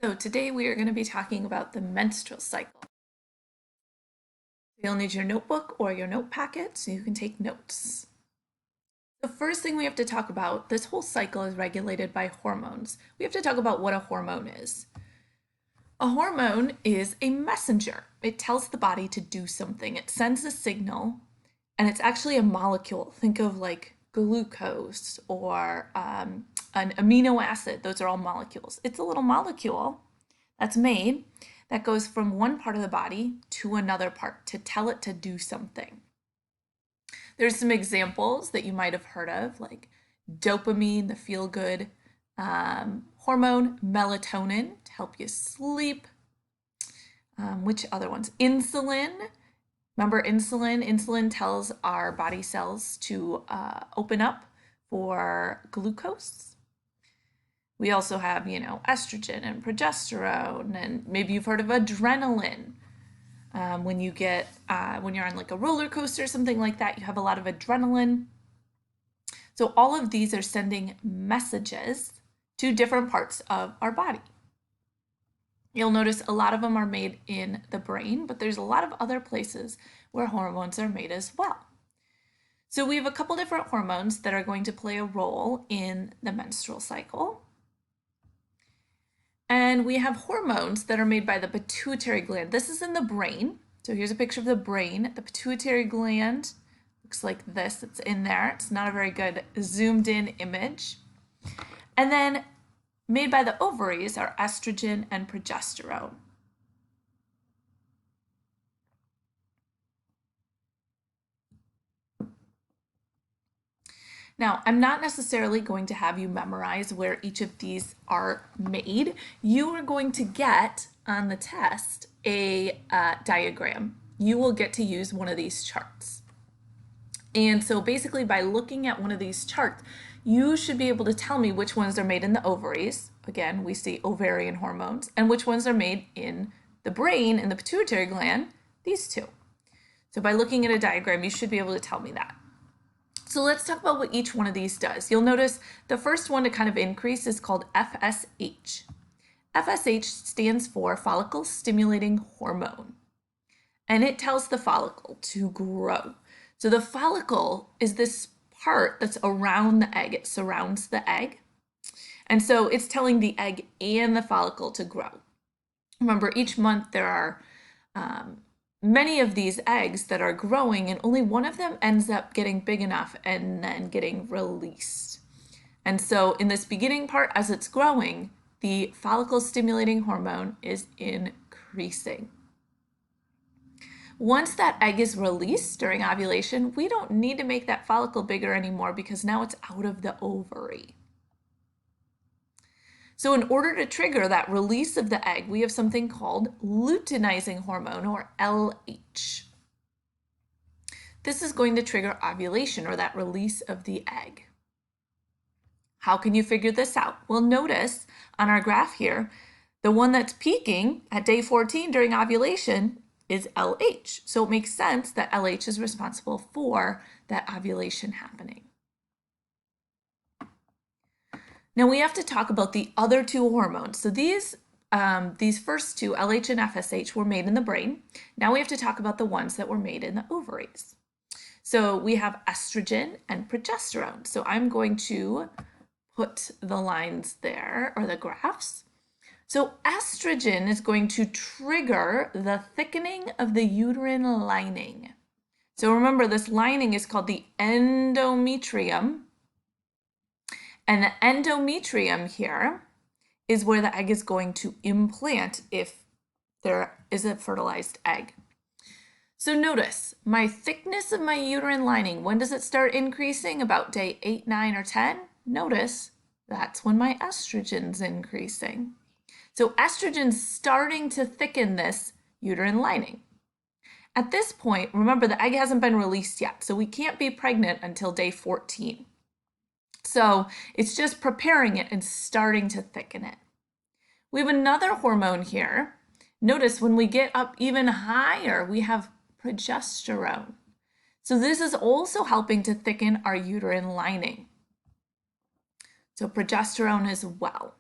So today we are going to be talking about the menstrual cycle. You'll need your notebook or your note packet so you can take notes. The first thing we have to talk about, this whole cycle is regulated by hormones. We have to talk about what a hormone is. A hormone is a messenger. It tells the body to do something. It sends a signal, and it's actually a molecule. Think of like glucose or an amino acid. Those are all molecules. It's a little molecule that's made that goes from one part of the body to another part to tell it to do something. There's some examples that you might have heard of, like dopamine, the feel-good hormone, melatonin to help you sleep. Which other ones? Insulin. Remember insulin? Insulin tells our body cells to open up for glucose. We also have, estrogen and progesterone, and maybe you've heard of adrenaline. When you're on like a roller coaster or something like that, you have a lot of adrenaline. So all of these are sending messages to different parts of our body. You'll notice a lot of them are made in the brain, but there's a lot of other places where hormones are made as well. So we have a couple different hormones that are going to play a role in the menstrual cycle. And we have hormones that are made by the pituitary gland. This is in the brain. So here's a picture of the brain. The pituitary gland looks like this. It's in there. It's not a very good zoomed in image. And then made by the ovaries are estrogen and progesterone. Now, I'm not necessarily going to have you memorize where each of these are made. You are going to get on the test a diagram. You will get to use one of these charts. And so basically by looking at one of these charts, you should be able to tell me which ones are made in the ovaries. Again, we see ovarian hormones, and which ones are made in the brain, in the pituitary gland, these two. So by looking at a diagram, you should be able to tell me that. So let's talk about what each one of these does. You'll notice the first one to kind of increase is called FSH. FSH stands for follicle stimulating hormone, and it tells the follicle to grow. So the follicle is this part that's around the egg. It surrounds the egg. And so it's telling the egg and the follicle to grow. Remember, each month there are many of these eggs that are growing, and only one of them ends up getting big enough and then getting released. And so in this beginning part, as it's growing, the follicle stimulating hormone is increasing. Once that egg is released during ovulation, we don't need to make that follicle bigger anymore because now it's out of the ovary. So in order to trigger that release of the egg, we have something called luteinizing hormone, or LH. This is going to trigger ovulation, or that release of the egg. How can you figure this out? Well, notice on our graph here, the one that's peaking at day 14 during ovulation is LH. So it makes sense that LH is responsible for that ovulation happening. Now we have to talk about the other two hormones. So these first two, LH and FSH, were made in the brain. Now we have to talk about the ones that were made in the ovaries. So we have estrogen and progesterone. So I'm going to put the lines there, or the graphs. So estrogen is going to trigger the thickening of the uterine lining. So remember, this lining is called the endometrium. And the endometrium here is where the egg is going to implant if there is a fertilized egg. So notice my thickness of my uterine lining, when does it start increasing? About day 8, 9, or 10? Notice that's when my estrogen's increasing. So estrogen's starting to thicken this uterine lining. At this point, remember the egg hasn't been released yet, so we can't be pregnant until day 14. So it's just preparing it and starting to thicken it. We have another hormone here. Notice when we get up even higher, we have progesterone. So this is also helping to thicken our uterine lining. So progesterone as well.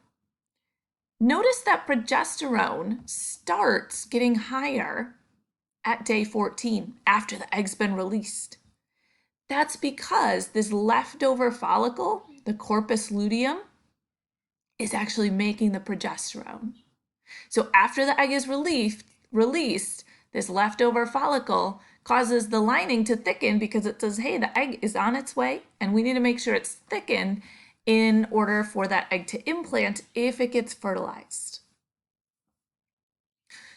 Notice that progesterone starts getting higher at day 14 after the egg's been released. That's because this leftover follicle, the corpus luteum, is actually making the progesterone. So after the egg is released, this leftover follicle causes the lining to thicken because it says, hey, the egg is on its way and we need to make sure it's thickened in order for that egg to implant if it gets fertilized.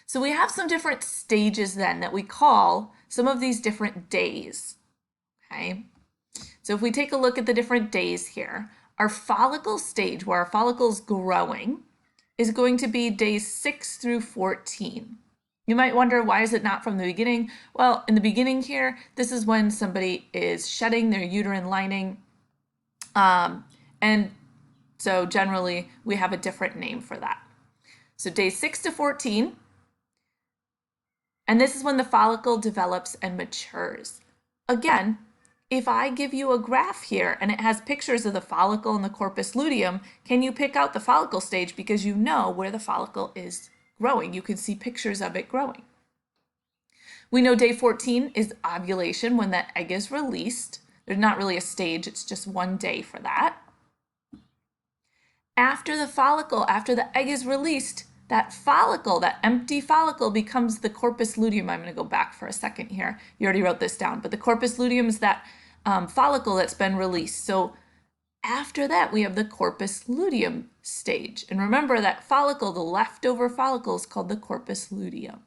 So we have some different stages then that we call some of these different days, okay? So if we take a look at the different days here, our follicle stage, where our follicle is growing, is going to be days 6 through 14. You might wonder, why is it not from the beginning? Well, in the beginning here, this is when somebody is shedding their uterine lining. And so generally, we have a different name for that. So days 6 to 14, and this is when the follicle develops and matures. Again, if I give you a graph here and it has pictures of the follicle and the corpus luteum, can you pick out the follicle stage because you know where the follicle is growing? You can see pictures of it growing. We know day 14 is ovulation, when that egg is released. There's not really a stage, it's just one day for that. After the follicle, after the egg is released, that follicle, that empty follicle, becomes the corpus luteum. I'm going to go back for a second here. You already wrote this down, but the corpus luteum is that follicle that's been released. So after that, we have the corpus luteum stage. And remember that follicle, the leftover follicle, is called the corpus luteum.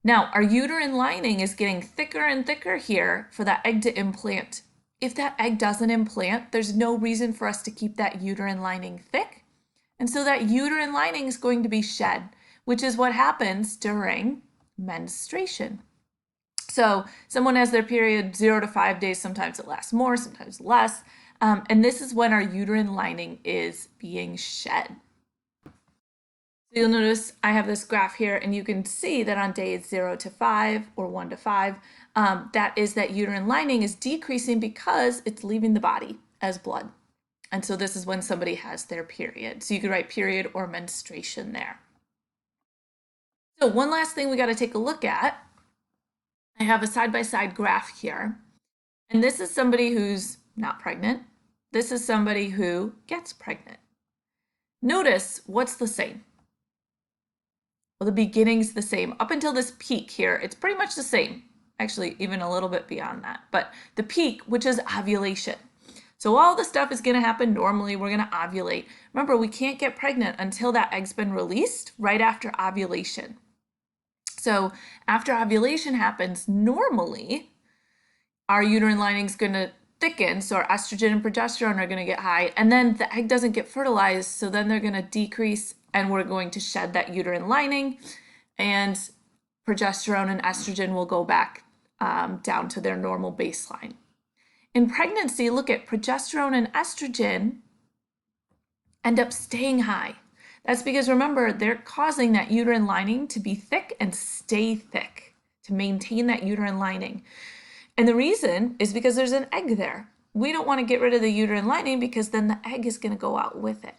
Now, our uterine lining is getting thicker and thicker here for that egg to implant. If that egg doesn't implant, there's no reason for us to keep that uterine lining thick. And so that uterine lining is going to be shed, which is what happens during menstruation. So someone has their period 0 to 5 days, sometimes it lasts more, sometimes less. And this is when our uterine lining is being shed. So you'll notice I have this graph here, and you can see that on days 0 to 5 or 1 to 5, that is that uterine lining is decreasing because it's leaving the body as blood. And so this is when somebody has their period. So you could write period or menstruation there. So one last thing we got to take a look at. I have a side-by-side graph here. And this is somebody who's not pregnant. This is somebody who gets pregnant. Notice what's the same. Well, the beginning's the same. Up until this peak here, it's pretty much the same. Actually, even a little bit beyond that. But the peak, which is ovulation. So all the stuff is going to happen normally. We're going to ovulate. Remember, we can't get pregnant until that egg's been released right after ovulation. So after ovulation happens, normally our uterine lining is going to thicken. So our estrogen and progesterone are going to get high. And then the egg doesn't get fertilized. So then they're going to decrease, and we're going to shed that uterine lining, and progesterone and estrogen will go back down to their normal baseline. In pregnancy, look at progesterone and estrogen end up staying high. That's because, remember, they're causing that uterine lining to be thick and stay thick, to maintain that uterine lining. And the reason is because there's an egg there. We don't want to get rid of the uterine lining because then the egg is going to go out with it.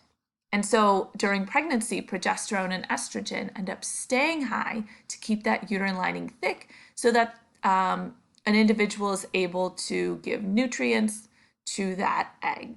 And so during pregnancy, progesterone and estrogen end up staying high to keep that uterine lining thick so that an individual is able to give nutrients to that egg.